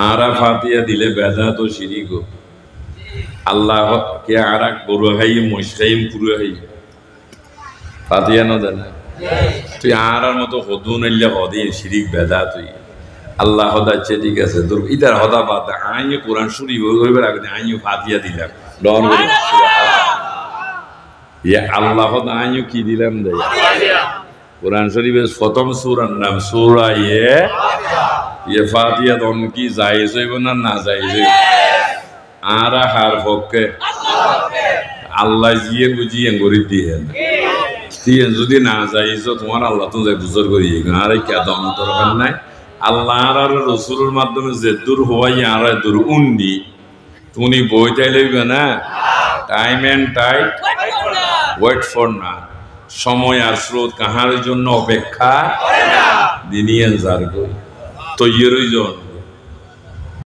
আরা ফাতিয়া দিলে বেদাত ও শিরিক আল্লাহ কে আরা গরু হাই মশাইম পুরো হাই ফাতিয়া না জানা তুই আর মতো হদু নাইলে হদি শিরিক বেদাত তুই আল্লাহ হদাচ্ছে ঠিক আছে তোর ইদার হদা বাদ আইন কোরআন শুরি হইবার আগে আইন ফাতিয়া দিলাম ডন ইয়ে আল্লাহ হদা আইন কি দিলাম দেয় কোরআন শরীফের প্রথম সূরার নাম সূরা ইয়ে ফাতিয়া দন কি জায়েজ হইব না না জায়েজ হইব আর হার পক্ষে আল্লাহ জিয়ে বুঝিয়ে গরিব দিয়ে দিয়ে যদি না জায়েজ তোমার আল্লাহ তো যাই বুঝর করি আর কে দম দরকার নাই আল্লাহ আর রসুলের মাধ্যমে যে দূর হওয়াই আর দূর উন্ডি তুমি বইটাই লইবে না time and tide wait for না সময় আর স্রোত কাহার জন্য অপেক্ষা দিনিয়ে যার কই তৈরির জন্য